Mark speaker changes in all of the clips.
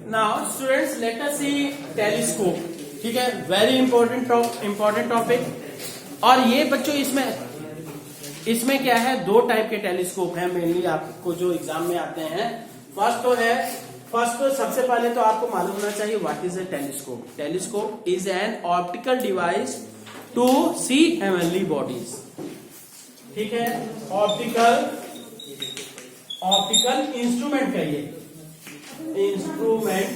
Speaker 1: Now students let us सी telescope. ठीक है, very important topic. और ये बच्चों इसमें क्या है, दो टाइप के टेलीस्कोप हैं मेनली आपको जो एग्जाम में आते हैं। फर्स्ट तो सबसे पहले तो आपको मालूम होना चाहिए what is a telescope. Telescope is an optical device to see heavenly bodies. ठीक है, ऑप्टिकल इंस्ट्रूमेंट कहिए, इंस्ट्रूमेंट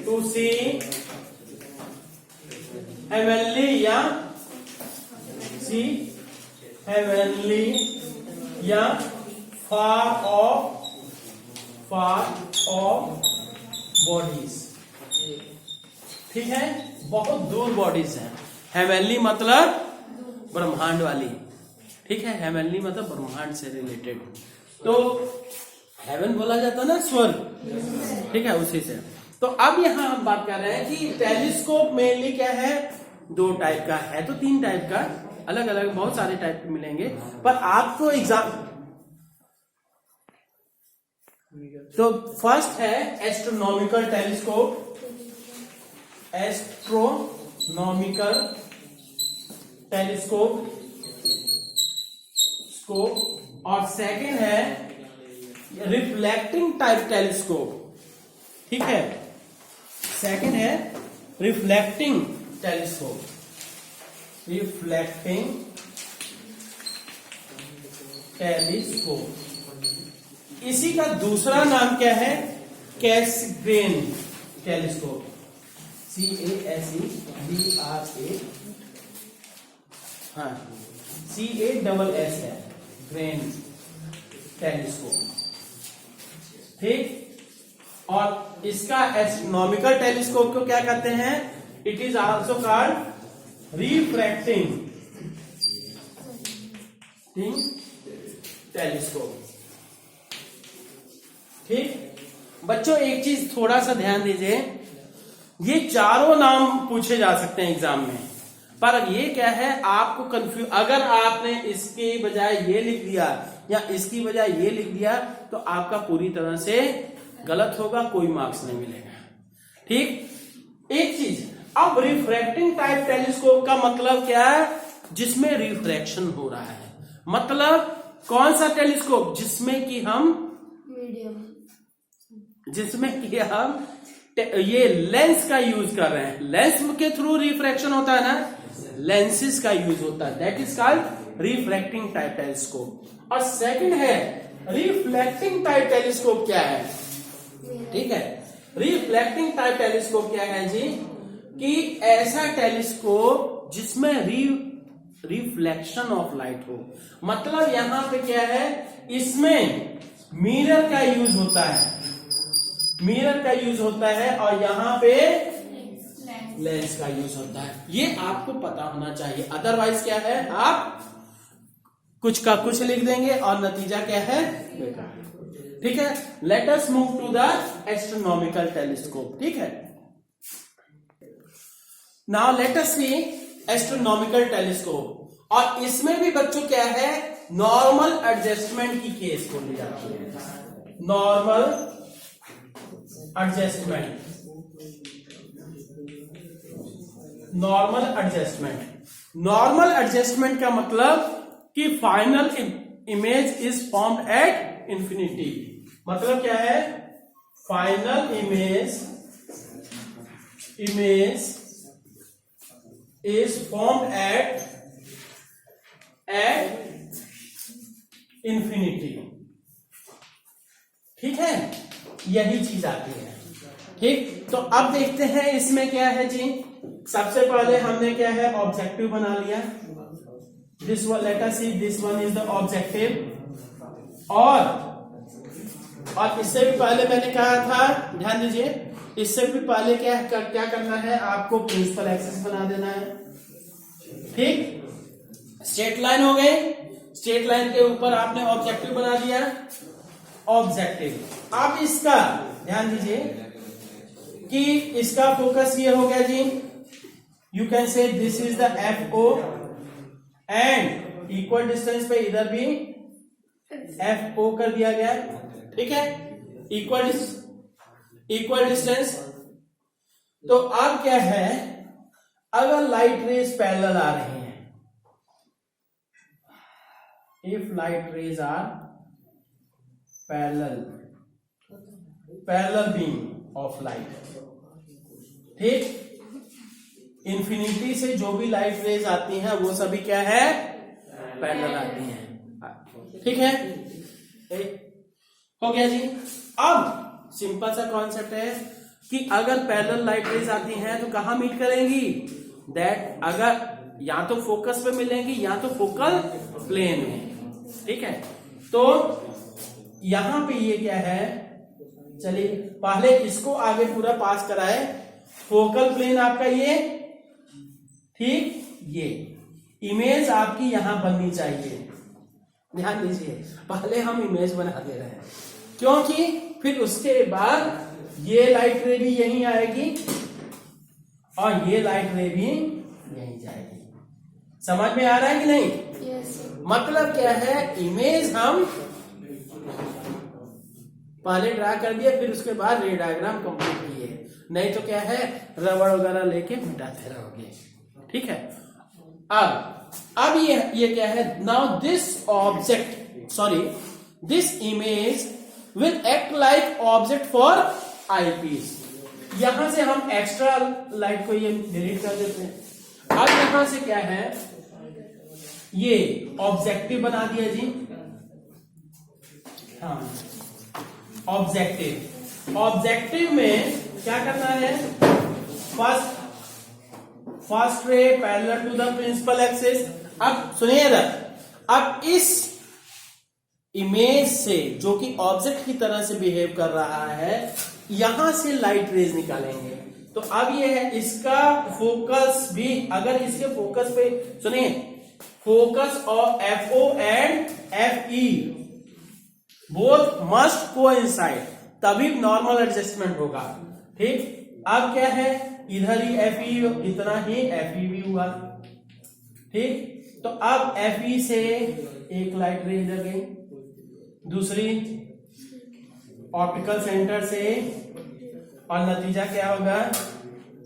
Speaker 1: टू सी हेवनली या सी हेवनली या फार ऑफ बॉडीज। ठीक है, बहुत दूर बॉडीज हैं। हेवनली मतलब ब्रह्मांड वाली। ठीक है, हेवनली मतलब ब्रह्मांड से रिलेटेड। तो हेवन बोला जाता ना स्वर्ग। ठीक है, उसी से। तो अब यहां हम बात कर रहे हैं कि टेलीस्कोप मेनली क्या है, दो टाइप का है। तो तीन टाइप का, अलग अलग बहुत सारे टाइप के मिलेंगे, पर आपको एग्जाम तो फर्स्ट है एस्ट्रोनॉमिकल टेलीस्कोप, एस्ट्रोनॉमिकल टेलीस्कोप और सेकंड है रिफ्लेक्टिंग टाइप टेलीस्कोप। ठीक है, सेकंड है रिफ्लेक्टिंग टेलीस्कोप, रिफ्लेक्टिंग टेलीस्कोप। इसी का दूसरा नाम क्या है, कैसग्रेन टेलीस्कोप, CASEGRA, हाँ CASS है, ग्रेन टेलीस्कोप। ठीक, और इसका एस्ट्रोनॉमिकल टेलीस्कोप को क्या कहते हैं, it is also called refracting telescope. ठीक बच्चों, एक चीज थोड़ा सा ध्यान दीजिए, ये चारों नाम पूछे जा सकते हैं एग्जाम में, पर ये क्या है आपको कंफ्यूज, अगर आपने इसके बजाय ये लिख दिया या इसकी बजाय ये लिख दिया तो आपका पूरी तरह से गलत होगा, कोई मार्क्स नहीं मिलेगा। ठीक, एक चीज, अब रिफ्रैक्टिंग टाइप टेलीस्कोप का मतलब क्या है, जिसमें रिफ्रैक्शन हो रहा है। मतलब कौन सा टेलीस्कोप, जिसमें कि हम ये लेंस का यूज कर रहे हैं, लेंस के थ्रू रिफ्रैक्शन होता है ना, लेंसेज का यूज होता है, that is called refracting type telescope. और सेकंड है रिफ्लेक्टिंग टाइप टेलीस्कोप। क्या है, ठीक है, रिफ्लेक्टिंग टाइप टेलीस्कोप क्या है जी, कि ऐसा टेलीस्कोप जिसमें रिफ्लेक्शन ऑफ लाइट हो। मतलब यहां पे क्या है, इसमें मिरर का यूज होता है, मिरर का यूज होता है, और यहां पे लेंस का यूज होता है। ये आपको पता होना चाहिए, अदरवाइज क्या है, आप कुछ का कुछ लिख देंगे और नतीजा क्या है, बेकार। ठीक है, let us move to the astronomical telescope. ठीक है, now let us see astronomical telescope. और इसमें भी बच्चों क्या है, नॉर्मल एडजस्टमेंट की केस को ली जाती है, normal adjustment, normal adjustment. Normal adjustment का मतलब कि final image is formed at infinity. मतलब क्या है, final image is formed at infinity. ठीक है, यही चीज आती है। ठीक, तो अब देखते हैं इसमें क्या है जी। सबसे पहले हमने क्या है, ऑब्जेक्टिव बना लिया, this one, let us see, this one is the objective. और इससे भी पहले मैंने कहा था, ध्यान दीजिए, इससे भी पहले क्या करना है, आपको प्रिंसिपल एक्सिस बना देना है। ठीक, स्ट्रेट लाइन हो गई, स्ट्रेट लाइन के ऊपर आपने ऑब्जेक्टिव बना दिया, ऑब्जेक्टिव। अब इसका ध्यान दीजिए कि इसका फोकस ये हो गया जी, you can say this is the FO, and equal distance पे इधर भी FO कर दिया गया। ठीक है, इक्वल इक्वल डिस्टेंस। तो अब क्या है, अगर लाइट रेज पैरेलल आ रही हैं, if light rays are parallel beam of light, ठीक, इंफिनिटी से जो भी लाइट रेज आती हैं वो सभी क्या है, पैरेलल आती हैं, ठीक है। हो गया जी। अब सिंपल सा कॉन्सेप्ट है कि अगर पैरेलल लाइट रेज आती हैं तो कहां मीट करेंगी, दैट अगर या तो फोकस पे मिलेंगी या तो फोकल प्लेन में, ठीक है। तो यहां पे ये क्या है, चलिए पहले इसको आगे पूरा पास कराए। फोकल प्लेन आपका ये, ठीक, ये इमेज आपकी यहां बननी चाहिए। ध्यान दीजिए, पहले हम इमेज बना दे रहे हैं क्योंकि फिर उसके बाद ये लाइट रे भी यहीं आएगी और ये लाइट रे भी यहीं जाएगी। समझ में आ रहा है कि नहीं?
Speaker 2: Yes.
Speaker 1: मतलब क्या है, इमेज हम पहले ड्रा कर दिया, फिर उसके बाद रे डायग्राम कंप्लीट किए, नहीं तो क्या है रबड़ वगैरह लेके मिटाते रहोगे, ठीक है। अब ये क्या है, now this object, sorry this image will act like object for eyepiece. यहां से हम एक्स्ट्रा लाइट को ये डिलीट कर देते हैं। अब यहां से क्या है, ये ऑब्जेक्टिव बना दिया जी, हाँ ऑब्जेक्टिव में क्या करना है, first ray parallel to the principal axis. अब सुनिए इधर, अब इस इमेज से जो कि ऑब्जेक्ट की तरह से बिहेव कर रहा है, यहां से लाइट रेज निकालेंगे। तो अब ये है इसका फोकस भी, अगर इसके फोकस पे सुनिए, फोकस और FO and FE both must coincide, तभी नॉर्मल एडजस्टमेंट होगा, ठीक। अब क्या है, इधर ही FE, इतना ही FE भी हुआ, ठीक। तो अब FE से एक लाइट रे इधर गई, दूसरी ऑप्टिकल सेंटर से, और नतीजा क्या होगा,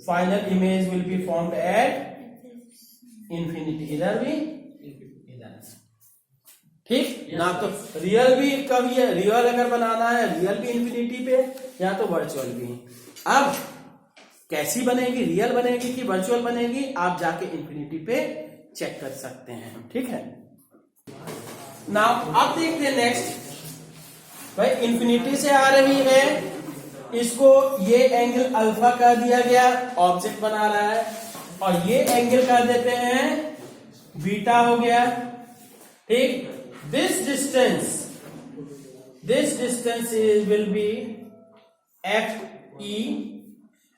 Speaker 1: final image will be formed at infinity, इधर भी इधर, ठीक ना। तो रियल भी कभी है, रियल अगर बनाना है रियल भी इंफिनिटी पे या तो वर्चुअल भी। अब कैसी बनेगी, रियल बनेगी कि वर्चुअल बनेगी, आप जाके इंफिनिटी पे चेक कर सकते हैं, ठीक है। नाउ अब देखते हैं नेक्स्ट, भाई इंफिनिटी से आ रही है, इसको ये एंगल अल्फा कर दिया गया, ऑब्जेक्ट बना रहा है, और ये एंगल कर देते हैं बीटा हो गया, ठीक। This distance will be FE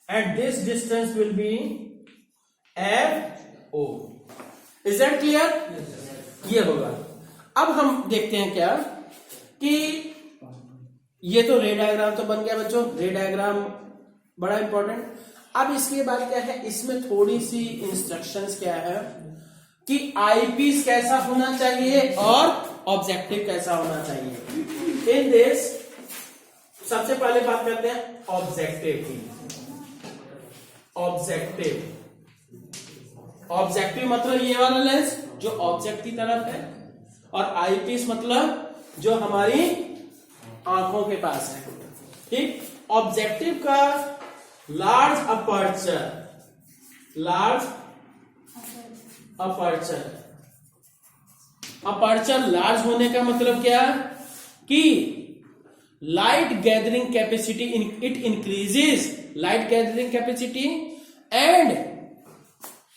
Speaker 1: and this distance will be FO. Is that clear? ये होगा। अब हम देखते हैं क्या कि ये तो रे डायग्राम तो बन गया बच्चों, रे डायग्राम बड़ा इंपॉर्टेंट। अब इसके बाद क्या है, इसमें थोड़ी सी इंस्ट्रक्शंस क्या है कि आईपीस कैसा होना चाहिए और ऑब्जेक्टिव कैसा होना चाहिए। इन दिस सबसे पहले बात करते हैं ऑब्जेक्टिव की। ऑब्जेक्टिव मतलब ये वाला लेंस जो ऑब्जेक्ट की तरफ है, और आईपीस मतलब जो हमारी आंखों के पास है, ठीक। ऑब्जेक्टिव का लार्ज अपर्चर लार्ज होने का मतलब क्या कि light gathering capacity, it increases light gathering capacity and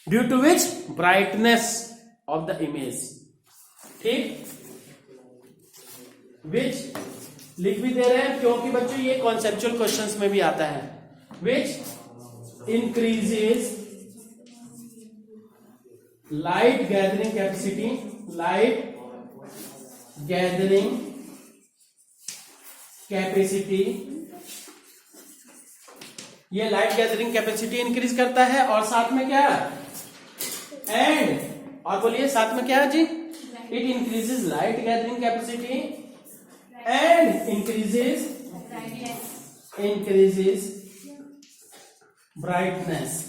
Speaker 1: due to which brightness of the image, ठीक। विच लिख भी दे रहे हैं क्योंकि बच्चों ये कॉन्सेप्चुअल क्वेश्चंस में भी आता है, which increases light gathering capacity, ये लाइट गैदरिंग कैपेसिटी इंक्रीज करता है, और साथ में क्या, एंड, और बोलिए साथ में क्या है जी, it increases light gathering capacity and increases increases brightness,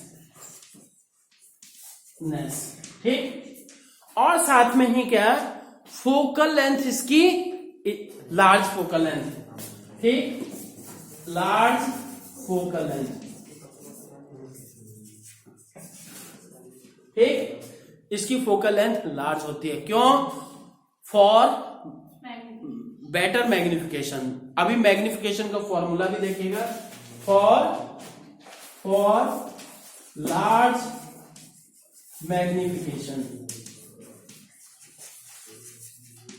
Speaker 1: ठीक। और साथ में ही क्या, फोकल लेंथ इसकी लार्ज फोकल लेंथ, ठीक, लार्ज फोकल लेंथ, ठीक, इसकी फोकल लेंथ लार्ज होती है। क्यों? For better magnification. अभी मैग्निफिकेशन का फॉर्मूला भी देखिएगा, फॉर लार्ज मैग्निफिकेशन,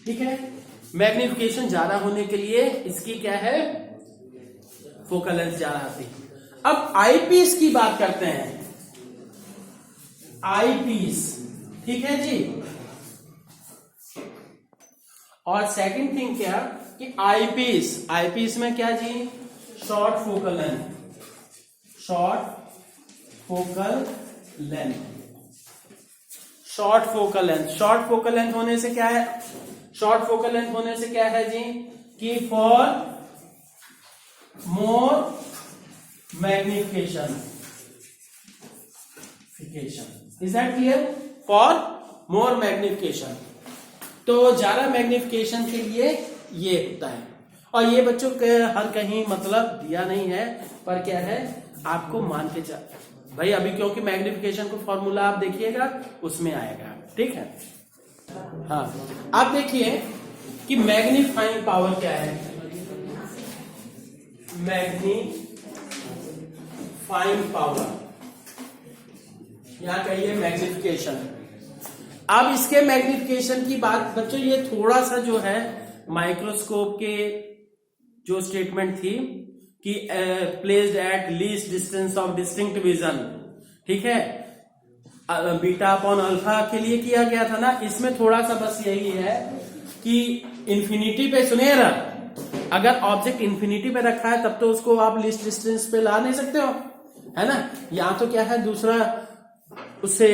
Speaker 1: ठीक है। मैग्निफिकेशन ज्यादा होने के लिए इसकी क्या है, फोकल लेंथ ज्यादा आती है। अब आईपीस की बात करते हैं, आईपीस, ठीक है जी। और सेकंड थिंग क्या कि आईपीस, आईपीस में क्या जी, short focal length, short focal length, short focal length. Short focal length होने से क्या है, शॉर्ट फोकल लेंथ होने से क्या है जी कि for more magnification, is that clear? For more magnification, तो ज्यादा मैग्निफिकेशन के लिए ये होता है। और ये बच्चों के हर कहीं मतलब दिया नहीं है, पर क्या है आपको मान के चल भाई, अभी क्योंकि मैग्निफिकेशन को फॉर्मूला आप देखिएगा उसमें आएगा, ठीक है। हाँ, आप देखिए कि मैग्नीफाइंग पावर क्या है, मैग्नीफाइंग पावर, यहां कहिए मैग्निफिकेशन। अब इसके मैग्निफिकेशन की बात बच्चों, ये थोड़ा सा जो है माइक्रोस्कोप के जो स्टेटमेंट थी कि placed at least distance of distinct vision, ठीक है, बीटा अपॉन अल्फा के लिए किया गया था ना, इसमें थोड़ा सा बस यही है कि इंफिनिटी पे, सुनिए ना, अगर ऑब्जेक्ट इंफिनिटी पे रखा है तब तो उसको आप लीस्ट डिस्टेंस पे ला नहीं सकते हो, है ना। यहां तो क्या है, दूसरा उससे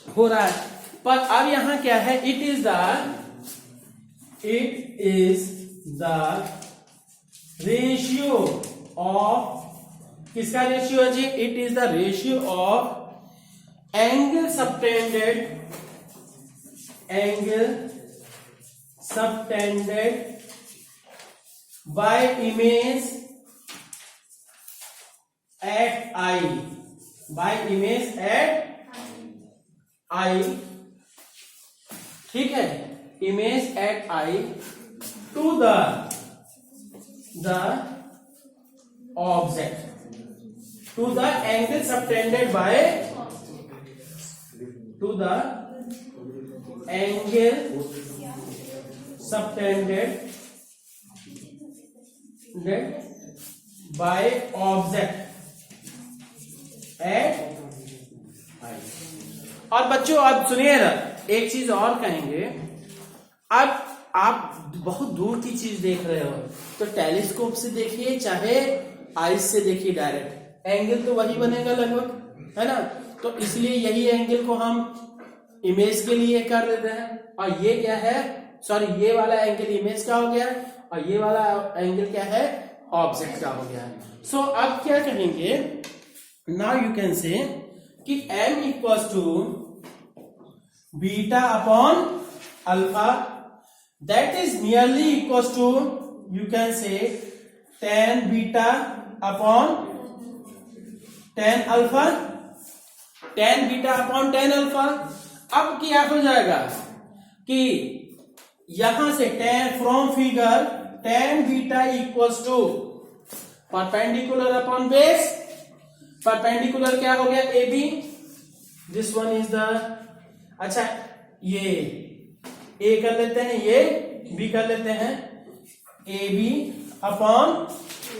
Speaker 1: हो रहा है, पर अब यहां क्या है, it is the ratio of, किसका रेशियो है जी, it is the ratio of angle subtended by image at eye, by image at eye, ठीक है, image at eye to the object, to the angle subtended by, to the angle subtended by object at eye. और बच्चों आप सुनिए ना, एक चीज और कहेंगे, अब आप बहुत दूर की चीज देख रहे हो तो टेलीस्कोप से देखिए चाहे आइस से देखिए, डायरेक्ट एंगल तो वही बनेगा लगभग, है ना। तो इसलिए यही एंगल को हम इमेज के लिए कर देते हैं, और ये क्या है, सॉरी, ये वाला एंगल इमेज का हो गया और ये वाला एंगल क्या है, ऑब्जेक्ट का हो गया। सो अब क्या कहेंगे, नाउ यू कैन से कि m equals to beta upon alpha, that is nearly equals to, you can say tan beta upon tan alpha, tan beta upon tan alpha. अब क्या हो जाएगा कि यहां से tan from figure tan beta equals to perpendicular upon base, perpendicular क्या हो गया, A B, this one is the, अच्छा ये ए कर लेते हैं, ये बी कर लेते हैं, A B upon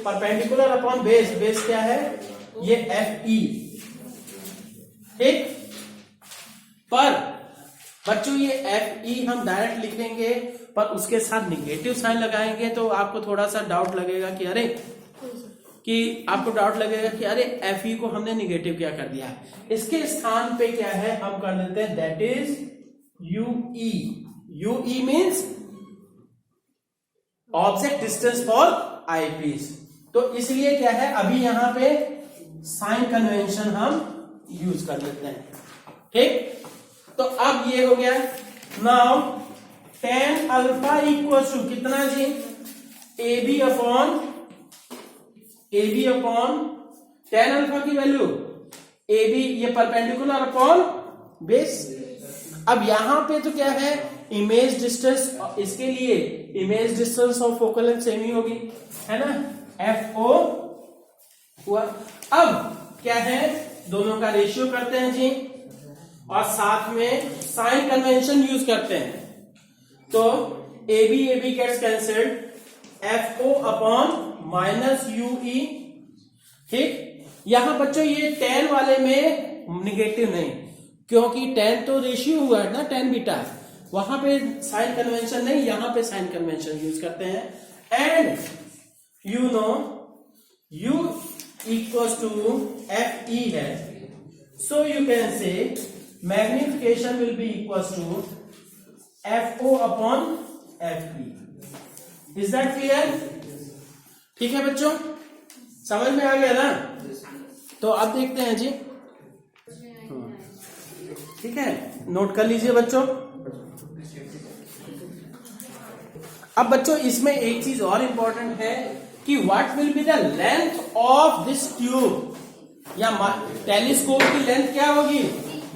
Speaker 1: perpendicular upon base, base क्या है, ये एफ ई, ठीक। पर बच्चों ये एफ ई हम डायरेक्ट लिखेंगे, पर उसके साथ निगेटिव साइन लगाएंगे तो आपको थोड़ा सा डाउट लगेगा कि अरे, कि आपको डाउट लगेगा कि अरे एफ ई को हमने निगेटिव क्या कर दिया। इसके स्थान पे क्या है, हम कर देते हैं that is U E, U E means object distance for eyepiece, तो इसलिए क्या है, अभी यहां पे साइन कन्वेंशन हम यूज कर लेते हैं। ठीक, तो अब ये हो गया। Now tan alpha equal to कितना जी, AB अपॉन tan अल्फा की वैल्यू AB, ये परपेंडिकुलर अपॉन बेस। अब यहां पे तो क्या है, इमेज डिस्टेंस, इसके लिए image distance of focal length same ही होगी, है ना, FO हुआ। अब क्या है, दोनों का रेशियो करते हैं जी, और साथ में साइन कन्वेंशन यूज करते हैं। तो AB gets cancelled, FO upon minus UE। ठीक, यहां बच्चों ये tan वाले में निगेटिव नहीं, क्योंकि tan तो रेशियो हुआ है ना, tan बीटा, वहां पे साइन कन्वेंशन नहीं, यहां पे साइन कन्वेंशन यूज करते हैं। And you know U equals to FE है, so you can say magnification will be equals to FO upon FE. Is that clear? ठीक है बच्चों, समझ में आ गया ना? तो अब देखते हैं जी, ठीक है, नोट कर लीजिए बच्चों। अब बच्चों इसमें एक चीज और इंपॉर्टेंट है कि what will be the length of this tube, या टेलीस्कोप की लेंथ क्या होगी,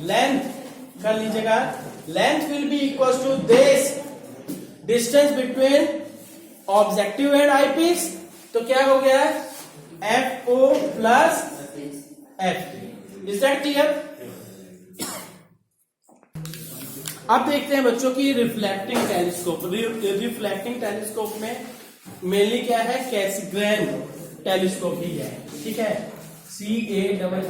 Speaker 1: लेंथ कर लीजिएगा, length will be equal to this distance between objective and eyepiece. तो क्या हो गया, FO plus FE। Is that clear? अब देखते हैं बच्चों की रिफ्लेक्टिंग टेलीस्कोप। रिफ्लेक्टिंग टेलीस्कोप में मेनली क्या है, कैसग्रेन टेलीस्कोप ही है। ठीक है, CASSEGRAIN,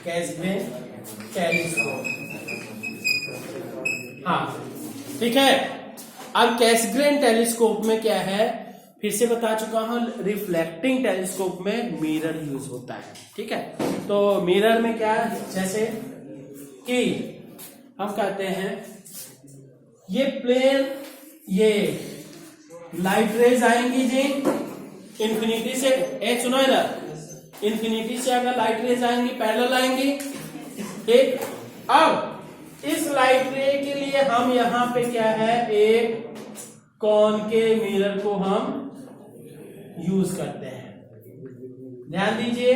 Speaker 1: कैसग्रेन टेलीस्कोप। हाँ ठीक है। अब कैसग्रेन टेलीस्कोप में क्या है, फिर से बता चुका हूं, रिफ्लेक्टिंग टेलीस्कोप में मिरर यूज होता है। ठीक है, तो मिरर में क्या है, जैसे कि हम कहते हैं ये प्लेन, ये लाइट रेज आएंगी जी इंफिनिटी से, सुनो इधर, इंफिनिटी से अगर लाइट रेज आएंगी पैरेलल आएंगी। ठीक, अब इस लाइट रे के लिए हम यहां पे क्या है, एक कॉनकेव मिरर को हम यूज करते हैं। ध्यान दीजिए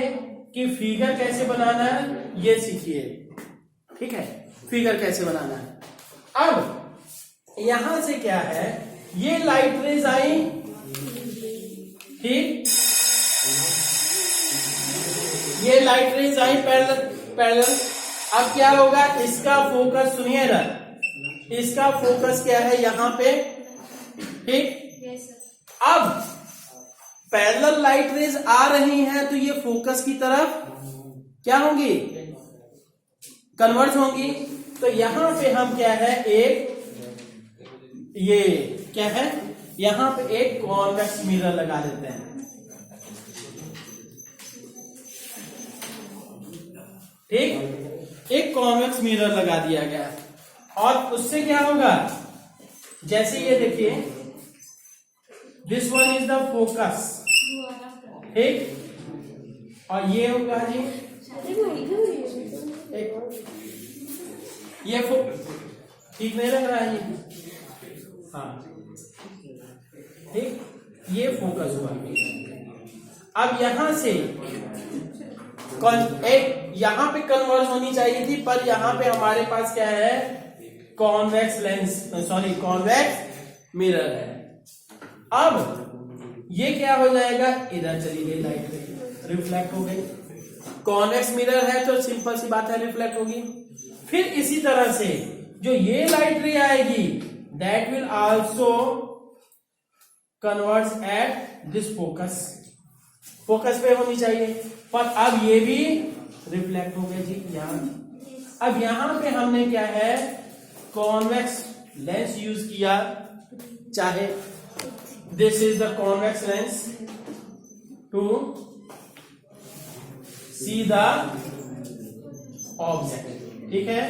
Speaker 1: कि फिगर कैसे बनाना है ये सीखिए। ठीक है, फिगर कैसे बनाना है। अब यहां से क्या है, ये लाइट रेज आई, ठीक, ये लाइट रेज आई पैरेलल। अब क्या होगा, इसका फोकस, सुनिए ना, इसका फोकस क्या है यहां पे। ठीक, अब पैरेलल लाइट रेज आ रही हैं तो ये फोकस की तरफ क्या होंगी, कन्वर्ज होंगी। तो यहां पे हम क्या है, एक ये क्या है, यहां पे एक कॉन्वेक्स मिरर लगा देते हैं। ठीक, एक कॉन्वेक्स मिरर लगा दिया गया, और उससे क्या होगा, जैसे ये देखिए, this one is the focus. ठीक, और ये होगा जी ये ठीक नहीं लग रहा है ये, हाँ ठीक, ये फोकस हुआ। अब यहां से एक यहां पे कन्वर्ज होनी चाहिए थी, पर यहां पे हमारे पास क्या है, convex lens, sorry convex mirror है। अब ये क्या हो जाएगा, इधर चली गई लाइट, रिफ्लेक्ट हो गई। कॉन्वेक्स मिरर है तो सिंपल सी बात है, रिफ्लेक्ट होगी। फिर इसी तरह से जो ये लाइट रे आएगी, that will also converge at this focus, focus पे होनी चाहिए, पर अब ये भी रिफ्लेक्ट हो गया जी यहां। अब यहां पे हमने क्या है, कॉन्वेक्स लेंस यूज किया, चाहे this is the convex lens to see the object. ठीक है,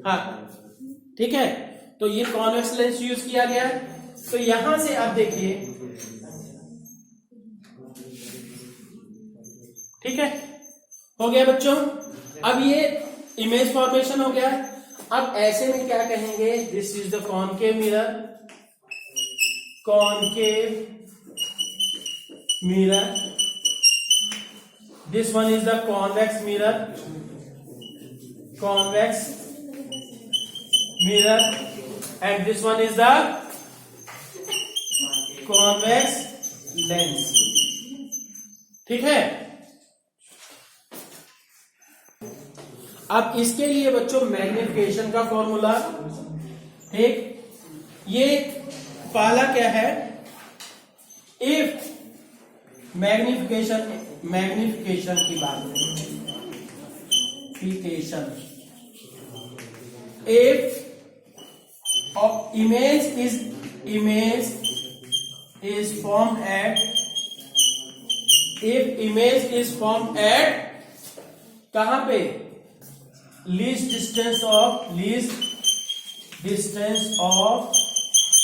Speaker 1: हाँ ठीक है। तो ये कॉन्वेक्स लेंस यूज किया गया। तो यहां से आप देखिए, ठीक है, हो गया बच्चों। अब ये इमेज फॉर्मेशन हो गया। अब ऐसे में क्या कहेंगे, this is the concave mirror, concave mirror, this one is the convex mirror, convex mirror, and this one is the convex lens. ठीक है। अब इसके लिए बच्चों मैग्निफिकेशन का फॉर्मूला, ठीक, ये पहला क्या है, इफ मैग्निफिकेशन की बात magnification, if of image is formed at, if image is formed at कहां पे, least distance of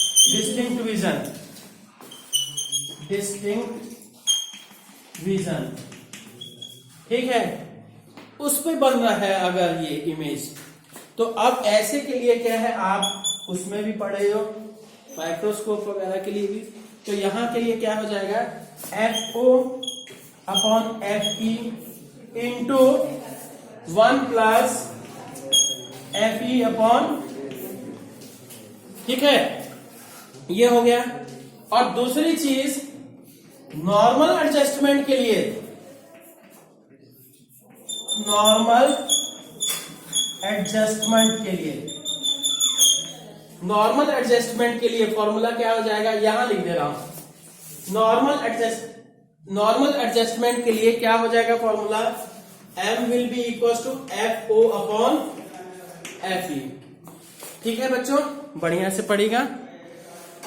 Speaker 1: distinct vision, ठीक है, उस पे बन रहा है अगर ये इमेज। तो अब ऐसे के लिए क्या है, आप उसमें भी पढ़े हो माइक्रोस्कोप वगैरह के लिए भी, तो यहां के लिए क्या हो जाएगा, FO upon FE into 1 plus FE upon, ठीक है, ये हो गया। और दूसरी चीज, नॉर्मल एडजस्टमेंट के लिए, नॉर्मल एडजस्टमेंट के लिए फॉर्मूला क्या हो जाएगा, यहां लिख दे रहा हूं। नॉर्मल एडजस्टमेंट के लिए क्या हो जाएगा formula, M will be equal to FO upon FE। ठीक है बच्चों, बढ़िया से पढ़ेगा।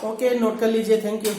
Speaker 1: ओके, नोट कर लीजिए। Thank you.